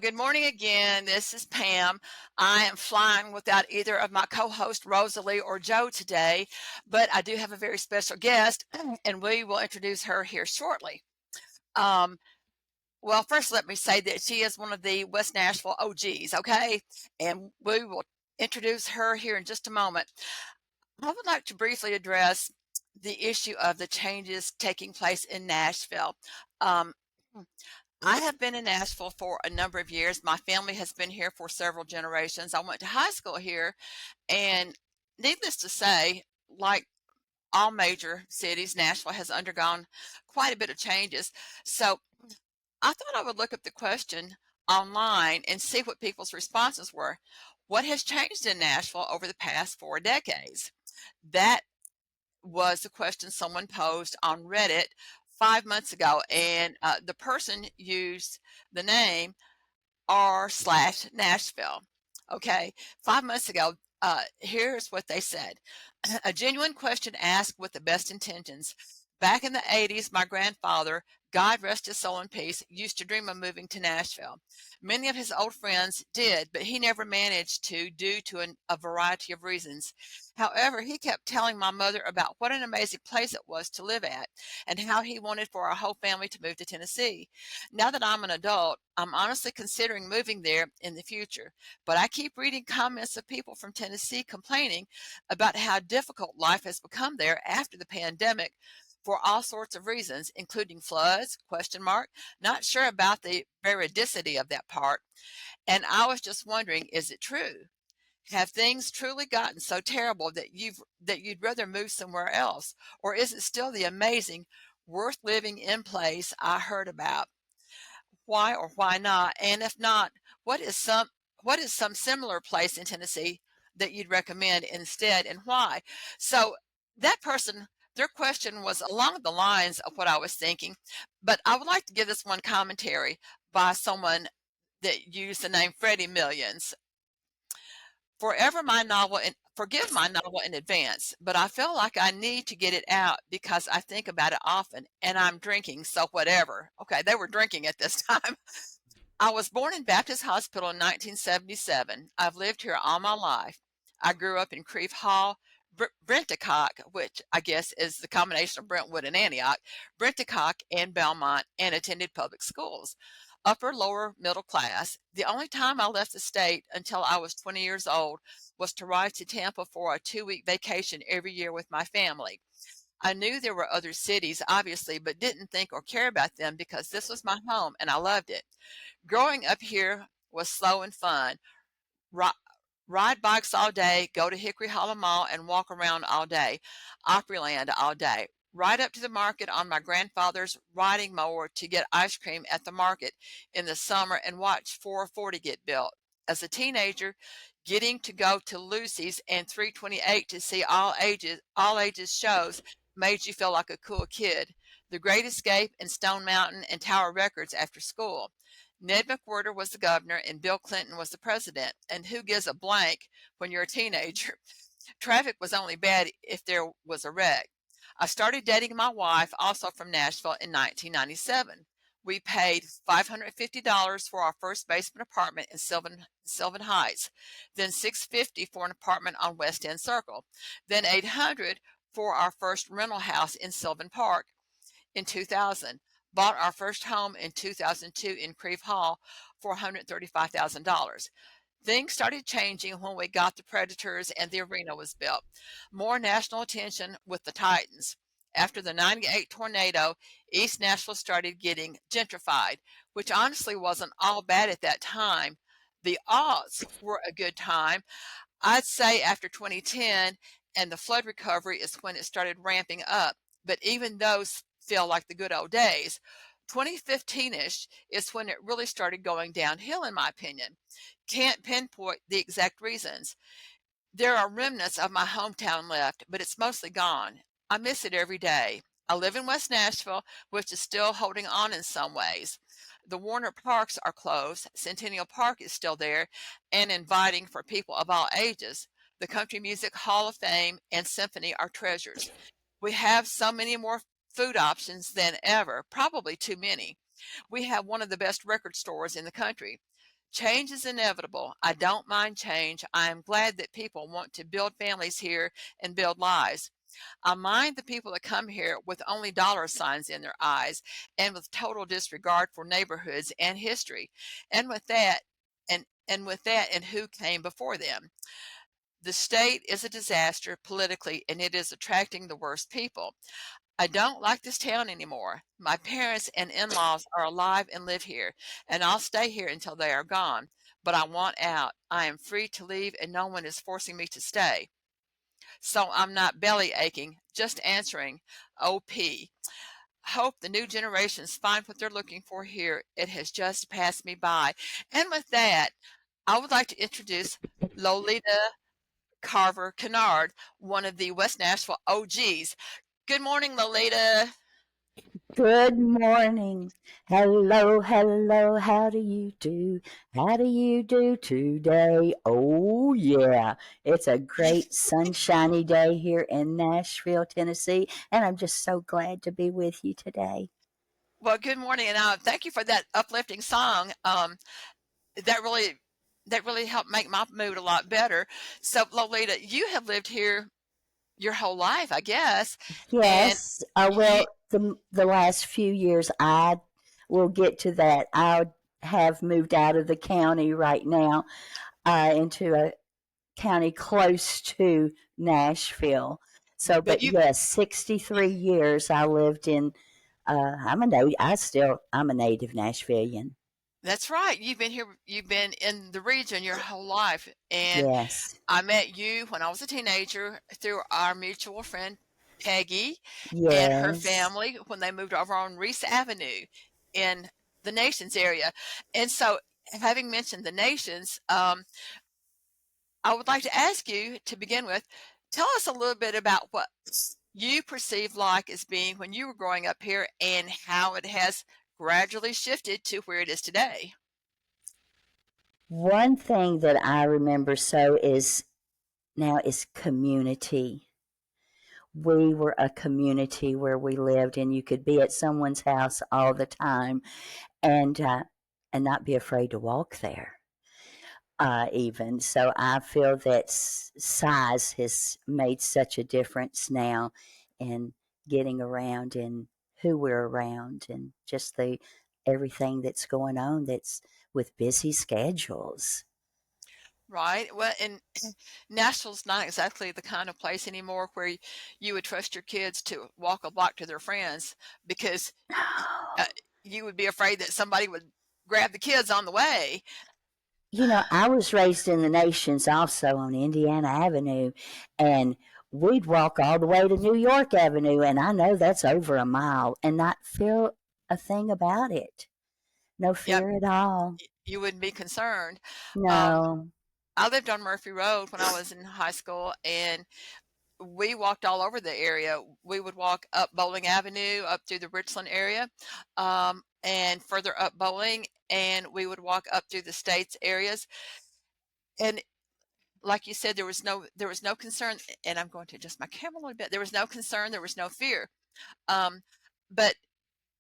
Good morning again. This is Pam. I am flying without either of my co-hosts, Rosalie or Joe, today, but I do have a very special guest, and we will introduce her here shortly. Um, well, first, let me say that she is one of the West Nashville OGs, okay? And we will introduce her here in just a moment. I would like to briefly address the issue of the changes taking place in Nashville. Um, I have been in Nashville for a number of years. My family has been here for several generations. I went to high school here, and needless to say, like all major cities, Nashville has undergone quite a bit of changes. So I thought I would look up the question online and see what people's responses were. What has changed in Nashville over the past 4 decades? That was the question someone posed on Reddit 5 months ago, and the person used the name r/Nashville. Okay, 5 months ago, here's what they said. A genuine question asked with the best intentions. Back in the 80s, my grandfather, God rest his soul in peace, used to dream of moving to Nashville. Many of his old friends did, but he never managed to due to a variety of reasons. However, he kept telling my mother about what an amazing place it was to live at and how he wanted for our whole family to move to Tennessee. Now that I'm an adult, I'm honestly considering moving there in the future, but I keep reading comments of people from Tennessee complaining about how difficult life has become there after the pandemic for all sorts of reasons, including floods, question mark. Not sure about the veridicity of that part. And I was just wondering, is it true? Have things truly gotten so terrible that you'd rather move somewhere else? Or is it still the amazing, worth living in place I heard about? Why or why not? And if not, what is some what is some similar place in Tennessee that you'd recommend instead and why? So that person, their question was along the lines of what I was thinking, but I would like to give this one commentary by someone that used the name Freddie Millions. Forgive my novel in advance, but I feel like I need to get it out because I think about it often and I'm drinking, so whatever. Okay, they were drinking at this time. I was born in Baptist Hospital in 1977. I've lived here all my life. I grew up in Creve Hall, Brentacock, which I guess is the combination of Brentwood and Antioch, Brentacock and Belmont, and attended public schools. Upper, lower, middle class. The only time I left the state until I was 20 years old was to ride to Tampa for a 2-week vacation every year with my family. I knew there were other cities, obviously, but didn't think or care about them because this was my home and I loved it. Growing up here was slow and fun. Ri- Ride bikes all day, go to Hickory Hollow Mall and walk around all day, Opryland all day. Ride up to the market on my grandfather's riding mower to get ice cream at the market in the summer and watch 440 get built. As a teenager, getting to go to Lucy's and 328 to see all ages shows made you feel like a cool kid. The Great Escape and Stone Mountain and Tower Records after school. Ned McWhorter was the governor and Bill Clinton was the president. And who gives a blank when you're a teenager? Traffic was only bad if there was a wreck. I started dating my wife, also from Nashville, in 1997. We paid $550 for our first basement apartment in Sylvan Heights, then $650 for an apartment on West End Circle, then $800 for our first rental house in Sylvan Park in 2000. Bought our first home in 2002 in Creve Hall for $135,000. Things started changing when we got the Predators and the arena was built. More national attention with the Titans. After the 98 tornado, East Nashville started getting gentrified, which honestly wasn't all bad at that time. The aughts were a good time. I'd say after 2010 and the flood recovery is when it started ramping up. But even those feel like the good old days. 2015-ish is when it really started going downhill, in my opinion. Can't pinpoint the exact reasons. There are remnants of my hometown left, but it's mostly gone. I miss it every day. I live in West Nashville, which is still holding on in some ways. The Warner Parks are closed. Centennial Park is still there and inviting for people of all ages. The Country Music Hall of Fame and Symphony are treasures. We have so many more food options than ever, probably too many. We have one of the best record stores in the country. Change is inevitable. I don't mind change. I am glad that people want to build families here and build lives. I mind the people that come here with only dollar signs in their eyes and with total disregard for neighborhoods and history. And with that, and who came before them. The state is a disaster politically, and it is attracting the worst people. I don't like this town anymore. My parents and in-laws are alive and live here, and I'll stay here until they are gone. But I want out. I am free to leave, and no one is forcing me to stay. So I'm not belly aching, just answering OP. Hope the new generations find what they're looking for here. It has just passed me by. And with that, I would like to introduce Lolita Carver Kinnard, one of the West Nashville OGs. Good morning, Lolita. Good morning. Hello, hello. How do you do? How do you do today? Oh, yeah. It's a great sunshiny day here in Nashville, Tennessee, and I'm just so glad to be with you today. Well, good morning, and thank you for that uplifting song. That really that really helped make my mood a lot better. So, Lolita, you have lived here your whole life, I guess, and Yes. you The last few years, I will get to that. I have moved out of the county right now into a county close to Nashville. So, but but you yes, 63 years I lived in. I'm a native Nashvilleian. That's right. You've been here. You've been in the region your whole life, and Yes, I met you when I was a teenager through our mutual friend Peggy and her yes. family when they moved over on Reese Avenue in the Nations area. And so, having mentioned the Nations, I would like to ask you to begin with, tell us a little bit about what you perceive like as being when you were growing up here and how it has gradually shifted to where it is today. One thing that I remember is community. We were a community where we lived, and you could be at someone's house all the time, and uh, and not be afraid to walk there. Even so, I feel that size has made such a difference now in getting around and who we're around, and just the everything that's going on that's with busy schedules. Right. Well, and Nashville's not exactly the kind of place anymore where you would trust your kids to walk a block to their friends because uh, you would be afraid that somebody would grab the kids on the way. I was raised in the Nations also on Indiana Avenue, and we'd walk all the way to New York Avenue, and I know that's over a mile, and not feel a thing about it. No Yep, fear at all. you wouldn't be concerned. Um, No. I lived on Murphy Road when I was in high school, and we walked all over the area. We would walk up Bowling Avenue, up through the Richland area, and further up Bowling, and we would walk up through the States areas. And like you said, there was no concern. And I'm going to adjust my camera a little bit. There was no concern. There was no fear. Um, but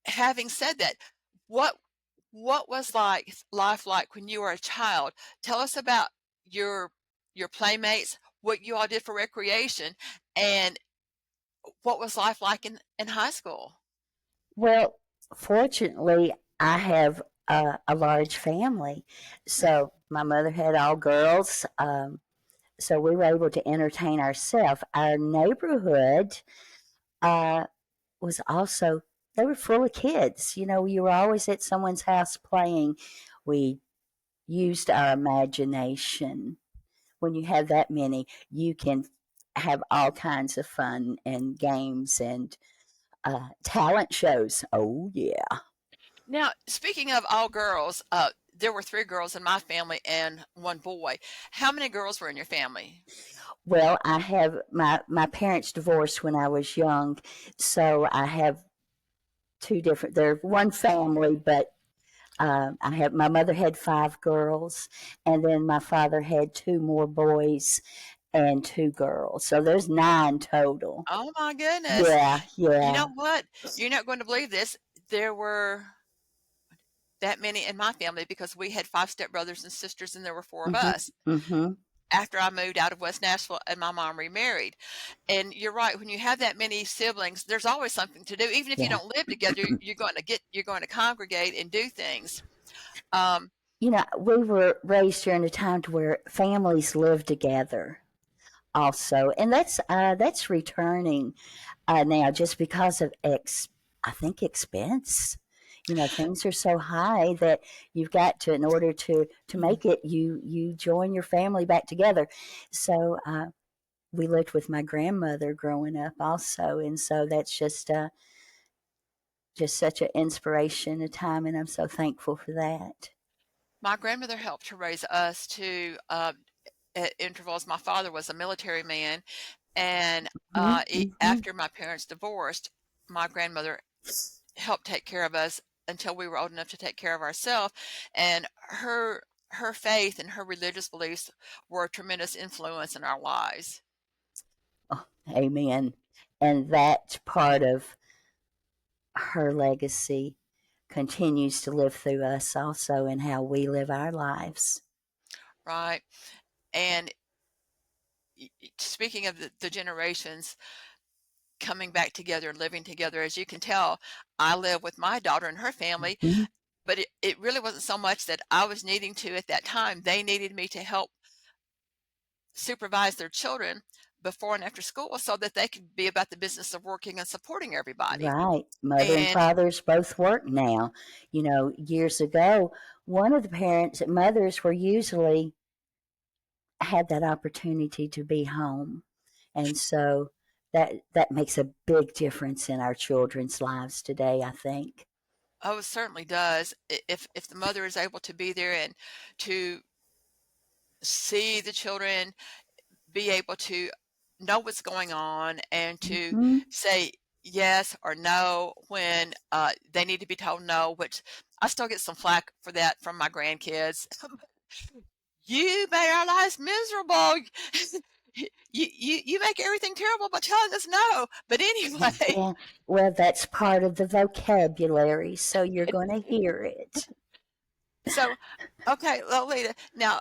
having said that, what what was life like when you were a child? Tell us about your your playmates, what you all did for recreation, and what was life like in high school? Well, fortunately, I have a large family. So my mother had all girls. So we were able to entertain ourselves. Our neighborhood uh, was also, they were full of kids. You were always at someone's house playing. We used our imagination. When you have that many, you can have all kinds of fun and games and talent shows. Oh, yeah. Now, speaking of all girls, there were three girls in my family and one boy. How many girls were in your family? Well, I have my parents divorced when I was young, so I have two different. They're one family, but I have my mother had five girls, and then my father had two more boys and two girls. So there's nine total. Oh my goodness. Yeah, You yeah. know what? You're not going to believe this. There were that many in my family because we had 5 stepbrothers and sisters, and there were 4 of Mhm. us Mhm. after I moved out of West Nashville and my mom remarried. And you're right, when you have that many siblings, there's always something to do. Even if you Yeah. don't live together, you're going to congregate and do things. Um, We were raised during a time to where families live together also, and that's returning now just because of I think expense. Things are so high that you've got to, in order to make it, you join your family back together. So we lived with my grandmother growing up also, and so that's just such an inspiration, a time, and I'm so thankful for that. my grandmother helped to raise us to at intervals. My father was a military man, and Mm-hmm. after my parents divorced, my grandmother helped take care of us until we were old enough to take care of ourselves. And her faith and her religious beliefs were a tremendous influence in our lives. Oh, amen. And that part of her legacy continues to live through us also in how we live our lives. Right. And speaking of the generations coming back together and living together, as you can tell, I live with my daughter and her family, Mm-hmm. but it really wasn't so much that I was needing to at that time. They needed me to help supervise their children before and after school so that they could be about the business of working and supporting everybody. Right. Mother and And fathers both work now. Years ago, one of the mothers were usually had that opportunity to be home. And so that makes a big difference in our children's lives today, I think. oh, it certainly does. If the mother is able to be there and to see the children, be able to know what's going on and to Hmm. say yes or no when they need to be told no, which I still get some flack for that from my grandkids. You made our lives miserable. You make everything terrible by telling us no. But anyway, Yeah, well, that's part of the vocabulary, so you're going to hear it. so okay, Lolita. Now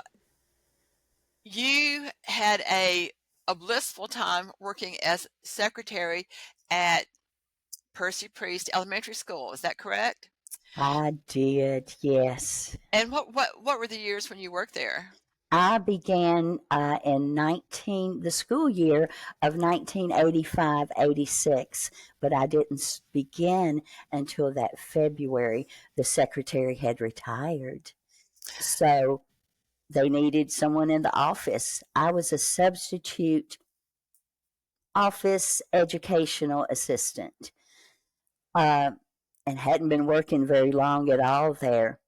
you had a blissful time working as secretary at Percy Priest Elementary School. Is that correct? I did, yes. And what were the years when you worked there? I began the school year of 1985-86, but I didn't begin until that February. The secretary had retired. So they needed someone in the office. I was a substitute office educational assistant, uh, and hadn't been working very long at all there.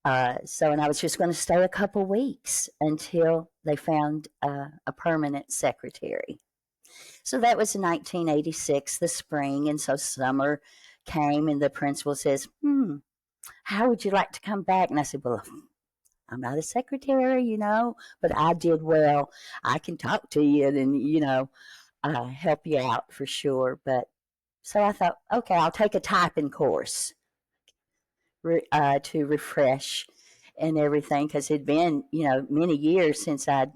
And I was just going to stay a couple weeks until they found a permanent secretary. So that was in 1986, the spring. And so summer came, and the principal says, how would you like to come back? And I said, well, I'm not a secretary, but I did well. I can talk to you and, help you out for sure. But so I thought, okay, I'll take a typing course to refresh and everything because it'd been, many years since I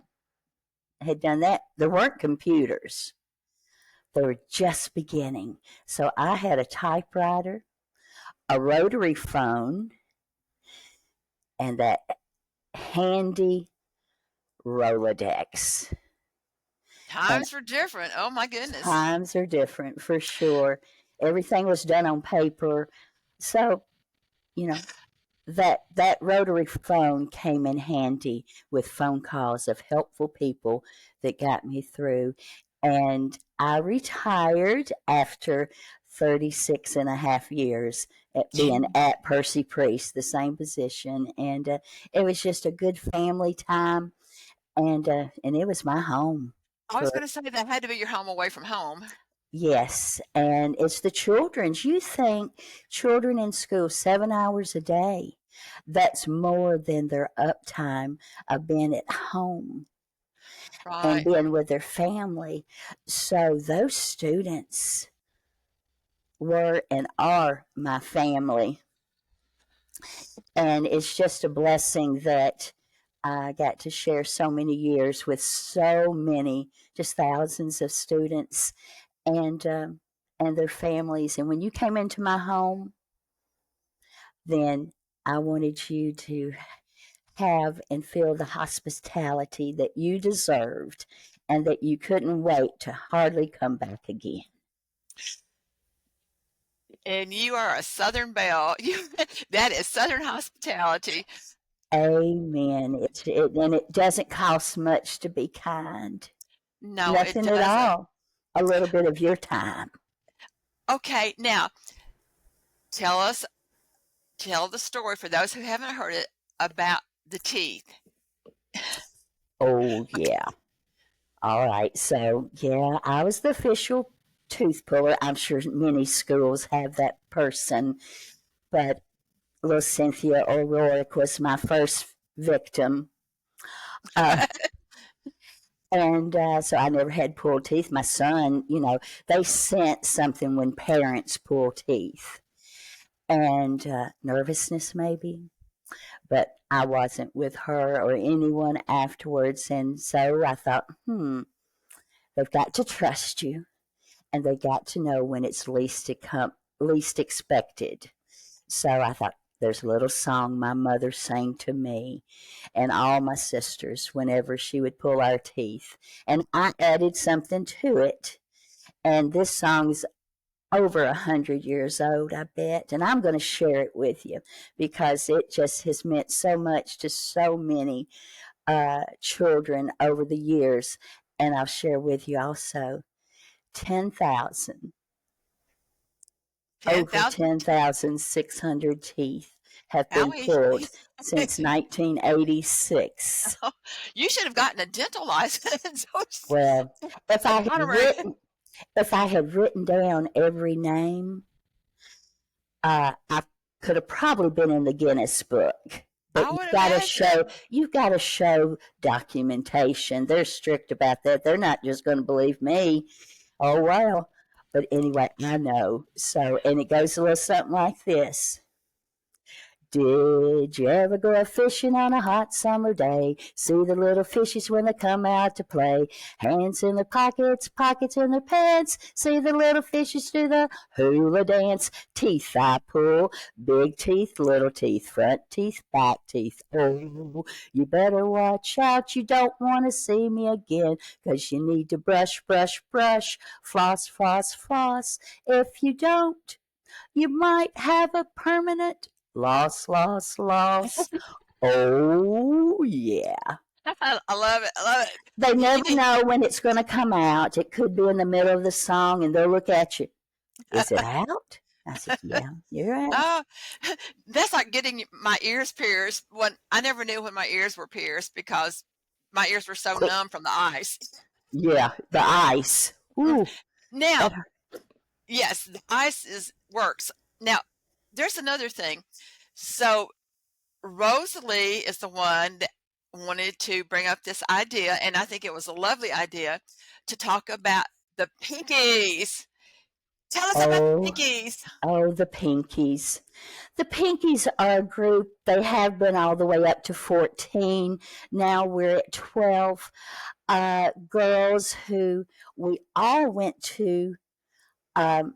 had done that. There weren't computers, they were just beginning. So I had a typewriter, a rotary phone, and that handy Rolodex. And Times were different. Oh my goodness. times are different for sure. Everything was done on paper. So, you know, that rotary phone came in handy with phone calls of helpful people that got me through. And I retired after 36 and a half years at being at Percy Priest, the same position. And it was just a good family time. And it was my home I was for going to say that had to be your home away from home. Yes, and it's the children's. You think children in school 7 hours a day. That's more than their uptime of being at home and Right. being with their family. So those students were and are my family. And it's just a blessing that I got to share so many years with so many, just thousands of students and their families. And when you came into my home, then I wanted you to have and feel the hospitality that you deserved and that you couldn't wait to hardly come back again. And you are a Southern belle. That is Southern hospitality. Amen. And it doesn't cost much to be kind. No, it Nothing at doesn't. all. A little bit of your time. Okay, now tell us, tell the story for those who haven't heard it about the teeth. Oh, Okay. yeah. All right. So, yeah, I was the official tooth puller. I'm sure many schools have that person, but little Cynthia O'Rourke was my first victim. Uh, and so I never had pulled teeth. My son, they sense something when parents pull teeth. And nervousness, maybe. But I wasn't with her or anyone afterwards. And so I thought, they've got to trust you and they got to know when it's least expected. So I thought, there's a little song my mother sang to me and all my sisters whenever she would pull our teeth. And I added something to it. And this song's over 100 years old, I bet. And I'm going to share it with you because it just has meant so much to so many children over the years. And I'll share with you also 10,000, over 10,000. 10,600 teeth have been Owie. pulled since 1986. You should have gotten a dental license. Well, if A I had gonorrhea. written if I had written down every name, I could have probably been in the Guinness Book. But I would imagine. you've got to show documentation. They're strict about that. They're not just going to believe me. Oh well. But anyway, I know. So, and it goes a little something like this. Did you ever go a fishing on a hot summer day? See the little fishes when they come out to play. Hands in their pockets, pockets in their pants. See the little fishes do the hula dance. Teeth I pull, big teeth, little teeth, front teeth, back teeth. Oh, you better watch out. You don't want to see me again. 'Cause you need to brush, brush, brush. Floss, floss, floss. If you don't, you might have a permanent loss, loss, loss. Oh, yeah. I love it. I love it. They You never need. know when it's going to come out. It could be in the middle of the song, and they'll look at you. Is it out? I said, yeah, you're right. Oh, that's like getting my ears pierced. When I never knew when my ears were pierced because my ears were so numb from the ice. Yeah, the ice. Mm. Ooh, Now, that yes, the ice is works. Now, there's another thing. So Rosalie is the one that wanted to bring up this idea, and I think it was a lovely idea to talk about the pinkies. Tell us about the Oh, pinkies. oh, the Pinkies. The Pinkies are a group. They have been all the way up to 14. Now we're at 12 girls who we all went to um,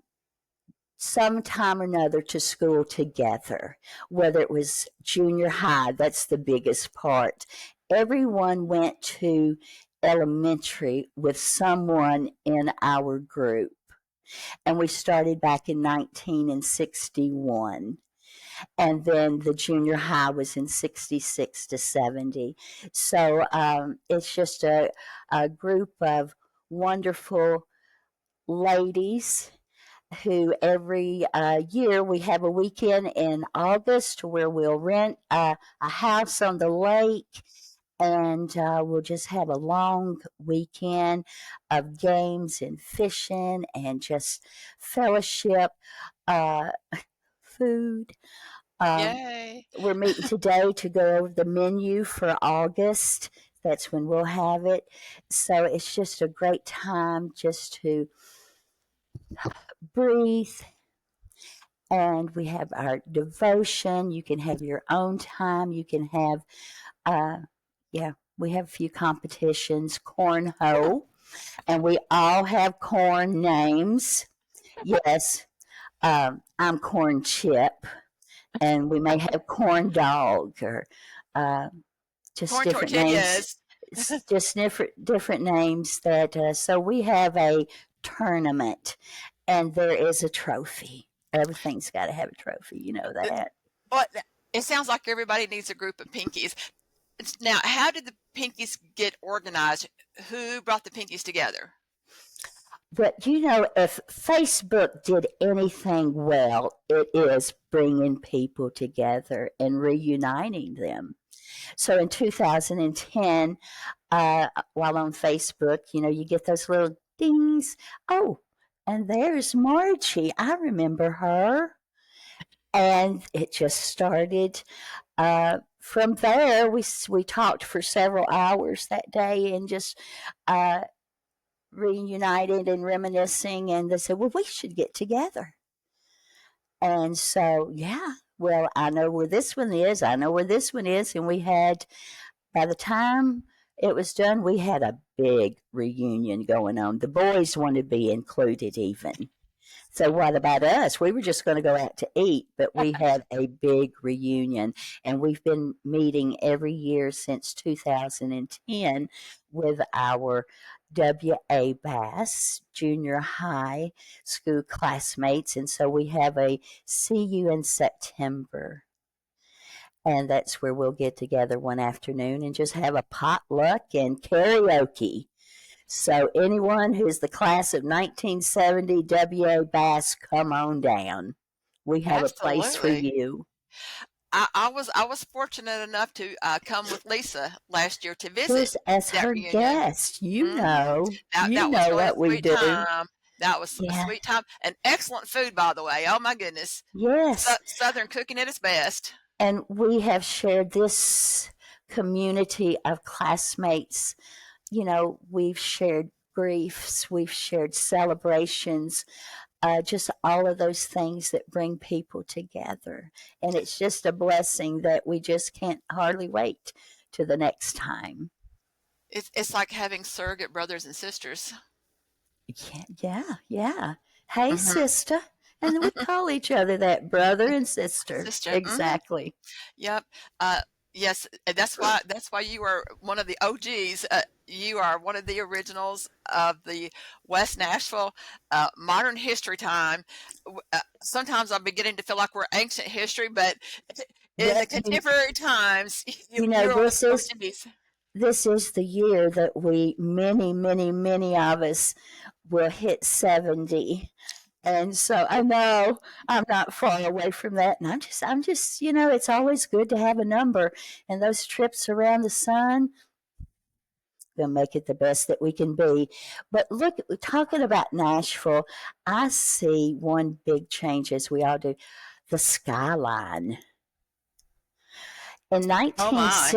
some time or another to school together, whether it was junior high, that's the biggest part. Everyone went to elementary with someone in our group. And we started back in 1961. And then the junior high was in 66 to 70. So it's just a group of wonderful ladies who every year we have a weekend in August where we'll rent a house on the lake and we'll just have a long weekend of games and fishing and just fellowship, uh, food. Um, Yay. we're meeting today to go over the menu for August. That's when we'll have it. So it's just a great time just to breathe and we have our devotion. You can have your own time. You can have, uh, yeah, we have a few competitions, cornhole, and we all have corn names. Yes, I'm corn chip, and we may have corn dog or uh, just Corn different names. tortillas. It's just different names that. So we have a tournament, and there is a trophy. Everything's got to have a trophy. You know that. But it sounds like everybody needs a group of pinkies. Now, how did the pinkies get organized? Who brought the pinkies together? But you know, if Facebook did anything well, it is bringing people together and reuniting them. So in 2010, while on Facebook, you know, you get those little dings. Oh, and there's Margie. I remember her. And it just started. From there, we talked for several hours that day and just reunited and reminiscing. And they said, well, we should get together. And so, yeah, well, I know where this one is. I know where this one is. And we had, by the time it was done, we had a big reunion going on. The boys wanted to be included, even. So what about us? We were just going to go out to eat, but we had a big reunion, and we've been meeting every year since 2010 with our WA Bass junior high school classmates, and so we have a see you in September. And that's where we'll get together one afternoon and just have a potluck and karaoke. So anyone who's the class of 1970 WA Bass, come on down. We have a place for Absolutely. you. I was fortunate enough to come with Lisa last year to visit Just as that her reunion. guest, Hmm That was really a what we sweet do. time. That was a Yeah. sweet time and excellent food, by the way. Oh my goodness, Yes. Southern cooking at its best. And we have shared this community of classmates. You know, we've shared griefs, we've shared celebrations, just all of those things that bring people together. And it's just a blessing that we just can't hardly wait to the next time. It's like having surrogate brothers and sisters. Yeah, yeah, yeah. Hey, Hmm sister. And we call each other that, brother and sister. Sister. Exactly. Yep. Uh, yes, that's why you are one of the OGs. You are one of the originals of the West Nashville modern history time. Sometimes I'm beginning to feel like we're ancient history, but in Yeah, the contemporary times, you know, you're one of the OGs. this is the year that we many of us will hit 70. And so I know I'm not far away from that. And I'm just, you know, it's always good to have a number. And those trips around the sun, we'll make it the best that we can be. But look, talking about Nashville, I see one big change as we all do, the skyline. In Oh my.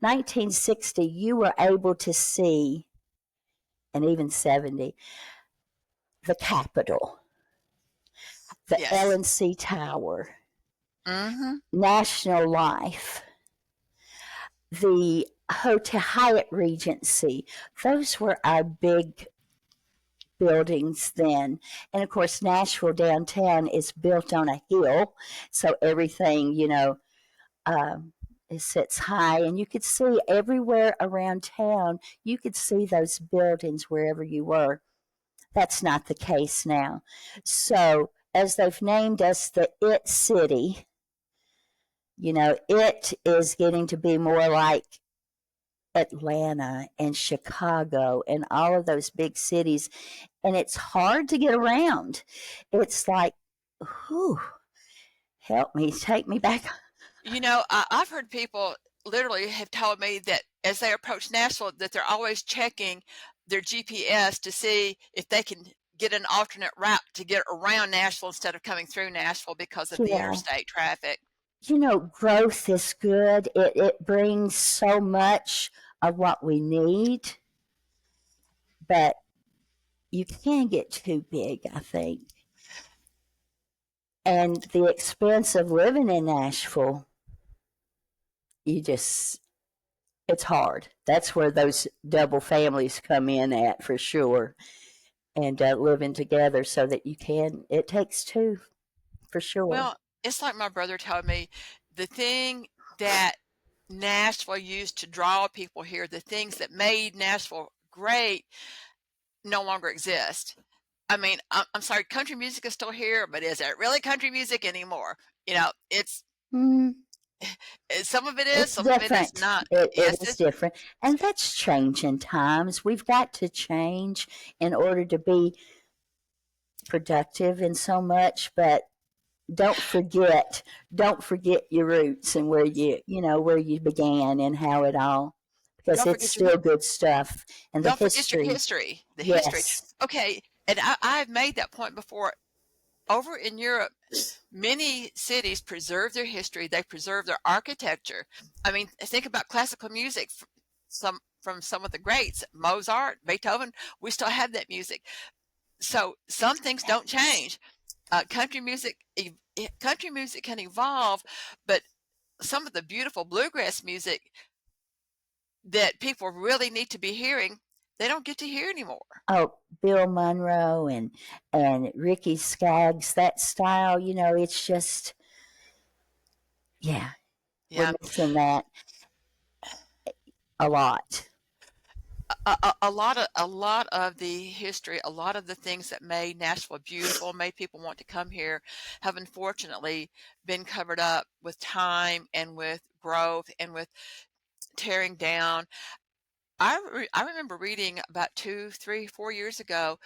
1960, you were able to see, and even 70, the Capitol, the Yes. LNC Tower, Hmm National Life, the Hotel Hyatt Regency. Those were our big buildings then. And of course, Nashville downtown is built on a hill, so everything, you know, it sits high, and you could see everywhere around town. You could see those buildings wherever you were. That's not the case now. So, as they've named us the It City, you know, it is getting to be more like Atlanta and Chicago and all of those big cities. And it's hard to get around. It's like, whew, help me, take me back. I've heard people literally have told me that as they approach Nashville, that they're always checking their GPS to see if they can get an alternate route to get around Nashville instead of coming through Nashville because of the Yeah. interstate traffic. You know, growth is good. It brings so much of what we need, but you can get too big, I think. And the expense of living in Nashville, you just, it's hard. That's where those double families come in at for sure. And living together so that you can, it takes two for sure. Well, it's like my brother told me, the thing that Nashville used to draw people here, the things that made Nashville great no longer exist. I mean, I'm sorry, country music is still here, but is it really country music anymore? You know, Mm, some of it is, it's some of it is different. not. It Yes, is different. And that's changing times. We've got to change in order to be productive in so much, but don't forget, don't forget your roots and where where you began and how it all, because don't it's forget your still good stuff and the don't forget your history. history, the history. Yes. Okay, and I've made that point before. Over in Europe, many cities preserve their history, they preserve their architecture. I mean, think about classical music from some of the greats, Mozart, Beethoven, we still have that music. So some things don't change. Country music country music can evolve, but some of the beautiful bluegrass music that people really need to be hearing, they don't get to hear anymore. Oh, Bill Monroe and Ricky Skaggs, that style, it's just, yeah, we're Yeah. missing that a lot. A lot of the history, a lot of the things that made Nashville beautiful, made people want to come here, have unfortunately been covered up with time and with growth and with tearing down. I remember reading about 2, 3, 4 years ago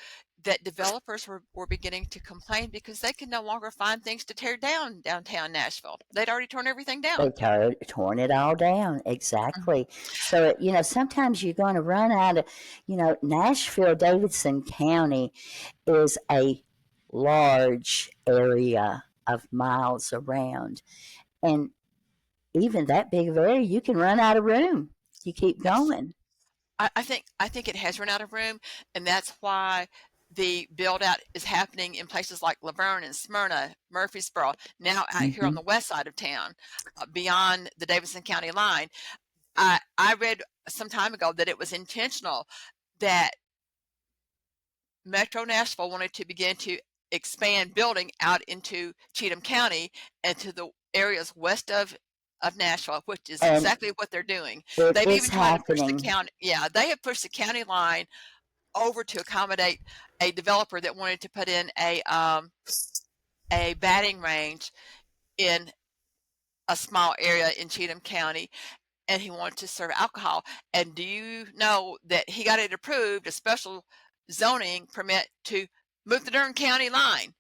that developers were beginning to complain because they could no longer find things to tear down downtown Nashville. They'd already torn everything They down. torn it all down. Mhm. Exactly. So, sometimes you're going to run out of, Nashville, Davidson County is a large area of miles around. And even that big of area, you can run out of room. You keep going. I think it has run out of room, and that's why the build out is happening in places like Laverne and Smyrna, Murfreesboro, now out here on Hmm. the west side of town, beyond the Davidson County line. I read some time ago that it was intentional that Metro Nashville wanted to begin to expand building out into Cheatham County and to the areas west of Nashville, which is And exactly what they're doing. it They've is even tried to push the happening. county. Yeah, they have pushed the county line over to accommodate a developer that wanted to put in a batting range in a small area in Cheatham County, and he wanted to serve alcohol. And do you know that he got it approved, a special zoning permit to move the Durham County line?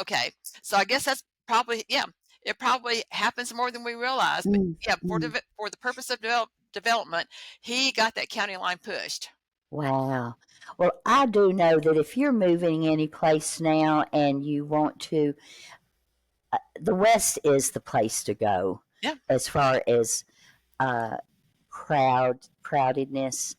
Okay, so I guess that's probably, yeah, it probably happens more than we realize. But Mm, yeah, mm. for the purpose of development, he got that county line pushed. Wow. Well, I do know that if you're moving any place now and you want to, the West is the place to go Yeah, as far as uh, crowdedness.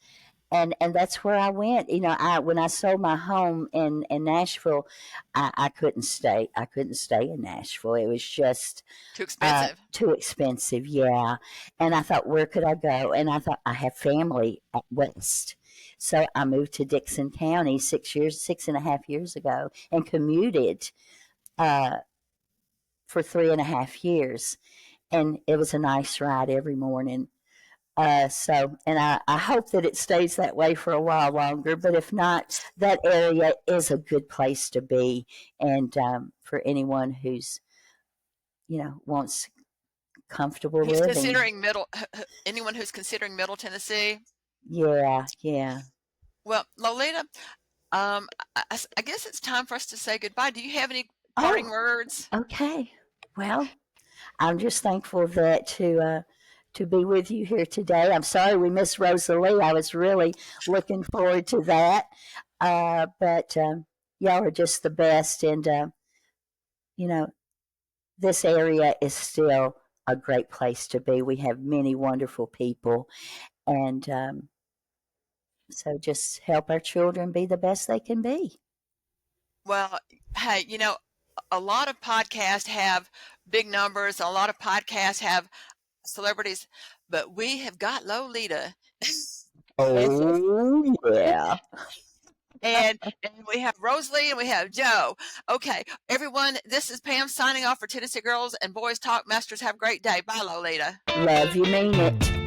And that's where I went. I when I sold my home in Nashville, I couldn't stay. I couldn't stay in Nashville. It was just too expensive. too expensive. Yeah, and I thought, where could I go? And I thought I have family at West, so I moved to Dixon County 6.5 years ago, and commuted uh, for 3.5 years, and it was a nice ride every morning. And I hope that it stays that way for a while longer. But if not, that area is a good place to be. And for anyone who's, wants comfortable Who's living. considering anyone who's considering Middle Tennessee? Yeah, yeah. Well, Lolita, I guess it's time for us to say goodbye. Do you have any parting Oh, words? okay. Well, I'm just thankful that to be with you here today. I'm sorry we missed Rosalie. I was really looking forward to that. But y'all are just the best, and you know, this area is still a great place to be. We have many wonderful people, and so just help our children be the best they can be. Well, hey, a lot of podcasts have big numbers, a lot of podcasts have celebrities, but we have got Lolita. Oh yeah. And we have Rosalie and we have Joe. Okay, everyone, this is Pam signing off for Tennessee Girls and Boys Talk. Masters, have a great day. Bye, Lolita. Love you, mean it.